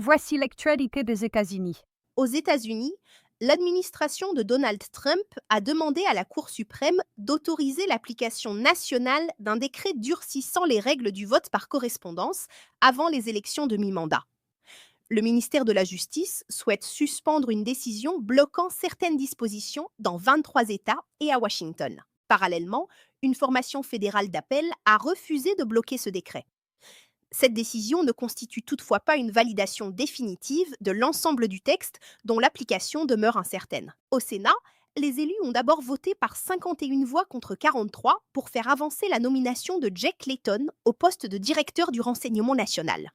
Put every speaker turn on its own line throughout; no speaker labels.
Voici l'actualité des États-Unis.
Aux États-Unis, l'administration de Donald Trump a demandé à la Cour suprême d'autoriser l'application nationale d'un décret durcissant les règles du vote par correspondance avant les élections de mi-mandat. Le ministère de la Justice souhaite suspendre une décision bloquant certaines dispositions dans 23 États et à Washington. Parallèlement, une formation fédérale d'appel a refusé de bloquer ce décret. Cette décision ne constitue toutefois pas une validation définitive de l'ensemble du texte dont l'application demeure incertaine. Au Sénat, les élus ont d'abord voté par 51 voix contre 43 pour faire avancer la nomination de Jake Layton au poste de directeur du renseignement national.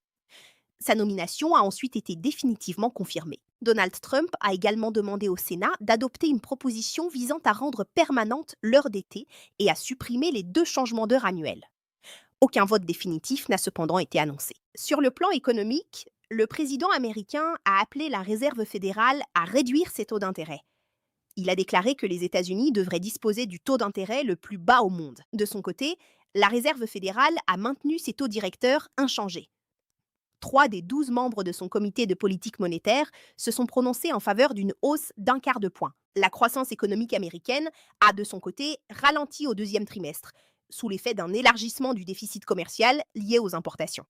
Sa nomination a ensuite été définitivement confirmée. Donald Trump a également demandé au Sénat d'adopter une proposition visant à rendre permanente l'heure d'été et à supprimer les 2 changements d'heure annuels. Aucun vote définitif n'a cependant été annoncé. Sur le plan économique, le président américain a appelé la Réserve fédérale à réduire ses taux d'intérêt. Il a déclaré que les États-Unis devraient disposer du taux d'intérêt le plus bas au monde. De son côté, la Réserve fédérale a maintenu ses taux directeurs inchangés. 3 des 12 membres de son comité de politique monétaire se sont prononcés en faveur d'une hausse d'1/4 de point. La croissance économique américaine a, de son côté, ralenti au deuxième trimestre, sous l'effet d'un élargissement du déficit commercial lié aux importations.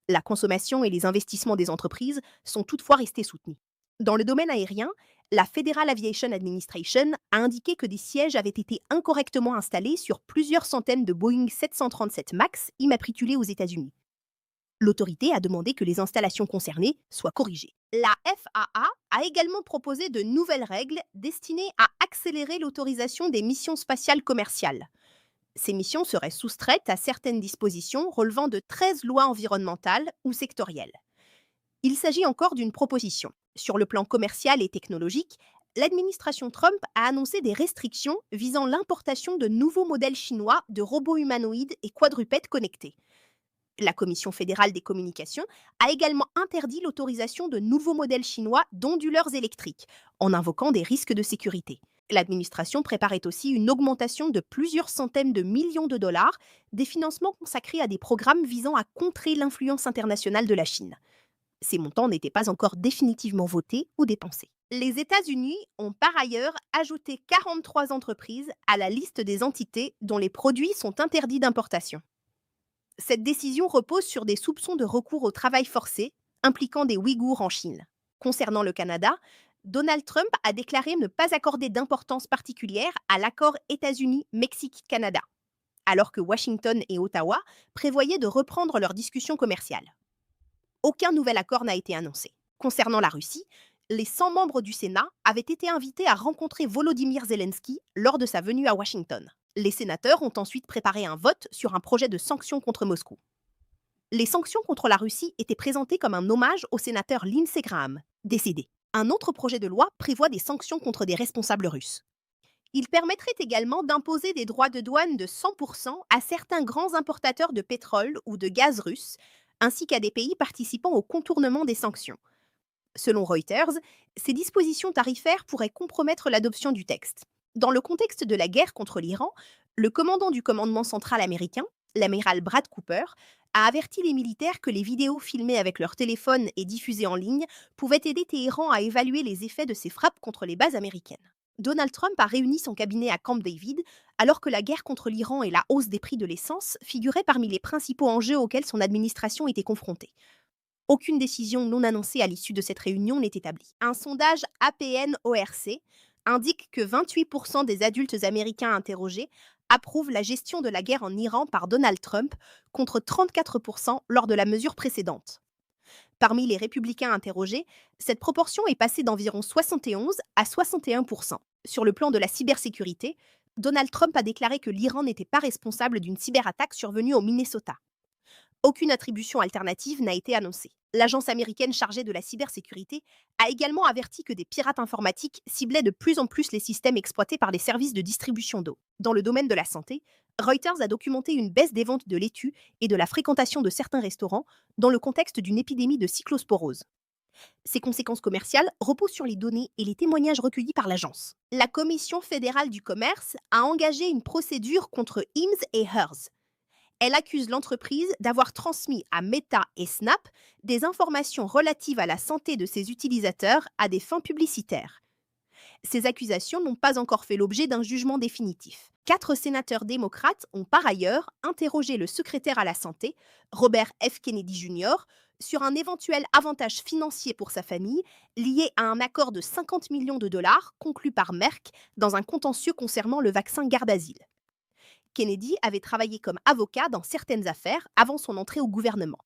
La consommation et les investissements des entreprises sont toutefois restés soutenus. Dans le domaine aérien, la Federal Aviation Administration a indiqué que des sièges avaient été incorrectement installés sur plusieurs centaines de Boeing 737 MAX immatriculés aux États-Unis. L'autorité a demandé que les installations concernées soient corrigées. La FAA a également proposé de nouvelles règles destinées à accélérer l'autorisation des missions spatiales commerciales. Ces missions seraient soustraites à certaines dispositions relevant de 13 lois environnementales ou sectorielles. Il s'agit encore d'une proposition. Sur le plan commercial et technologique, l'administration Trump a annoncé des restrictions visant l'importation de nouveaux modèles chinois de robots humanoïdes et quadrupèdes connectés. La Commission fédérale des communications a également interdit l'autorisation de nouveaux modèles chinois d'onduleurs électriques, en invoquant des risques de sécurité. L'administration préparait aussi une augmentation de plusieurs centaines de millions de dollars des financements consacrés à des programmes visant à contrer l'influence internationale de la Chine. Ces montants n'étaient pas encore définitivement votés ou dépensés. Les États-Unis ont par ailleurs ajouté 43 entreprises à la liste des entités dont les produits sont interdits d'importation. Cette décision repose sur des soupçons de recours au travail forcé impliquant des Ouïghours en Chine. Concernant le Canada, Donald Trump a déclaré ne pas accorder d'importance particulière à l'accord États-Unis-Mexique-Canada, alors que Washington et Ottawa prévoyaient de reprendre leurs discussions commerciales. Aucun nouvel accord n'a été annoncé. Concernant la Russie, les 100 membres du Sénat avaient été invités à rencontrer Volodymyr Zelensky lors de sa venue à Washington. Les sénateurs ont ensuite préparé un vote sur un projet de sanctions contre Moscou. Les sanctions contre la Russie étaient présentées comme un hommage au sénateur Lindsey Graham, décédé. Un autre projet de loi prévoit des sanctions contre des responsables russes. Il permettrait également d'imposer des droits de douane de 100% à certains grands importateurs de pétrole ou de gaz russes, ainsi qu'à des pays participant au contournement des sanctions. Selon Reuters, ces dispositions tarifaires pourraient compromettre l'adoption du texte. Dans le contexte de la guerre contre l'Iran, le commandant du commandement central américain, l'amiral Brad Cooper, a averti les militaires que les vidéos filmées avec leur téléphone et diffusées en ligne pouvaient aider Téhéran à évaluer les effets de ses frappes contre les bases américaines. Donald Trump a réuni son cabinet à Camp David alors que la guerre contre l'Iran et la hausse des prix de l'essence figuraient parmi les principaux enjeux auxquels son administration était confrontée. Aucune décision non annoncée à l'issue de cette réunion n'est établie. Un sondage APN-ORC indique que 28% des adultes américains interrogés approuvent la gestion de la guerre en Iran par Donald Trump, contre 34% lors de la mesure précédente. Parmi les républicains interrogés, cette proportion est passée d'environ 71 à 61%. Sur le plan de la cybersécurité, Donald Trump a déclaré que l'Iran n'était pas responsable d'une cyberattaque survenue au Minnesota. Aucune attribution alternative n'a été annoncée. L'agence américaine chargée de la cybersécurité a également averti que des pirates informatiques ciblaient de plus en plus les systèmes exploités par les services de distribution d'eau. Dans le domaine de la santé, Reuters a documenté une baisse des ventes de laitue et de la fréquentation de certains restaurants dans le contexte d'une épidémie de cyclosporose. Ces conséquences commerciales reposent sur les données et les témoignages recueillis par l'agence. La Commission fédérale du commerce a engagé une procédure contre Hims et Hers. Elle accuse l'entreprise d'avoir transmis à Meta et Snap des informations relatives à la santé de ses utilisateurs à des fins publicitaires. Ces accusations n'ont pas encore fait l'objet d'un jugement définitif. 4 sénateurs démocrates ont par ailleurs interrogé le secrétaire à la santé, Robert F. Kennedy Jr., sur un éventuel avantage financier pour sa famille lié à un accord de 50 millions de dollars conclu par Merck dans un contentieux concernant le vaccin Gardasil. Kennedy avait travaillé comme avocat dans certaines affaires avant son entrée au gouvernement.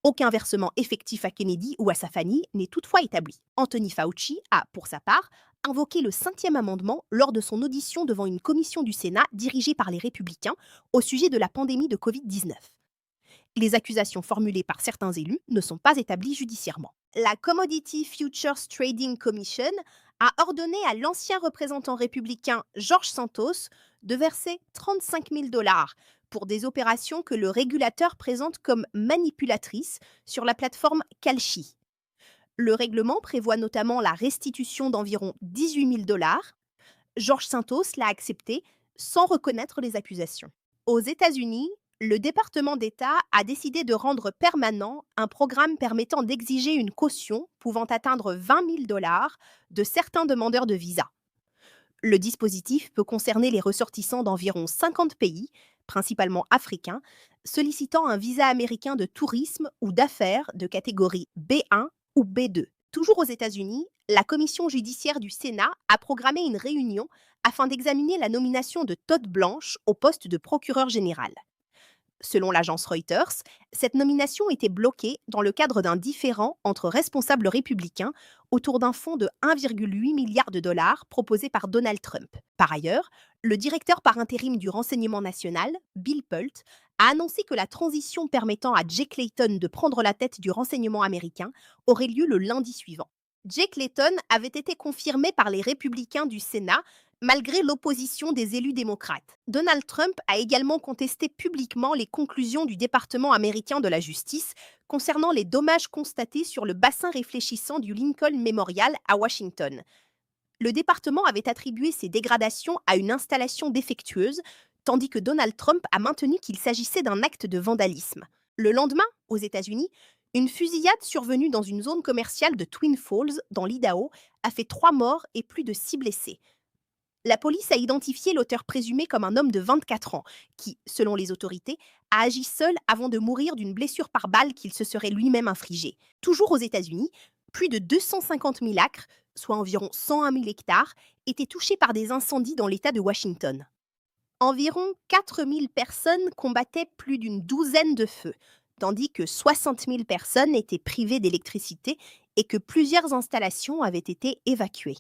Aucun versement effectif à Kennedy ou à sa famille n'est toutefois établi. Anthony Fauci a, pour sa part, invoqué le 5e amendement lors de son audition devant une commission du Sénat dirigée par les Républicains au sujet de la pandémie de Covid-19. Les accusations formulées par certains élus ne sont pas établies judiciairement. La Commodity Futures Trading Commission a ordonné à l'ancien représentant républicain George Santos de verser 35 000 dollars pour des opérations que le régulateur présente comme manipulatrices sur la plateforme Kalshi. Le règlement prévoit notamment la restitution d'environ 18 000 dollars. George Santos l'a accepté sans reconnaître les accusations. Aux États-Unis, le département d'État a décidé de rendre permanent un programme permettant d'exiger une caution pouvant atteindre 20 000 dollars de certains demandeurs de visa. Le dispositif peut concerner les ressortissants d'environ 50 pays, principalement africains, sollicitant un visa américain de tourisme ou d'affaires de catégorie B1 ou B2. Toujours aux États-Unis, la commission judiciaire du Sénat a programmé une réunion afin d'examiner la nomination de Todd Blanche au poste de procureur général. Selon l'agence Reuters, cette nomination était bloquée dans le cadre d'un différend entre responsables républicains autour d'un fonds de 1,8 milliard de dollars proposé par Donald Trump. Par ailleurs, le directeur par intérim du renseignement national, Bill Pult, a annoncé que la transition permettant à Jake Layton de prendre la tête du renseignement américain aurait lieu le lundi suivant. Jake Layton avait été confirmé par les républicains du Sénat malgré l'opposition des élus démocrates. Donald Trump a également contesté publiquement les conclusions du département américain de la justice concernant les dommages constatés sur le bassin réfléchissant du Lincoln Memorial à Washington. Le département avait attribué ces dégradations à une installation défectueuse, tandis que Donald Trump a maintenu qu'il s'agissait d'un acte de vandalisme. Le lendemain, aux États-Unis, une fusillade survenue dans une zone commerciale de Twin Falls, dans l'Idaho, a fait 3 morts et plus de 6 blessés. La police a identifié l'auteur présumé comme un homme de 24 ans qui, selon les autorités, a agi seul avant de mourir d'une blessure par balle qu'il se serait lui-même infligée. Toujours aux États-Unis, plus de 250 000 acres, soit environ 101 000 hectares, étaient touchés par des incendies dans l'État de Washington. Environ 4 000 personnes combattaient plus d'une douzaine de feux, tandis que 60 000 personnes étaient privées d'électricité et que plusieurs installations avaient été évacuées.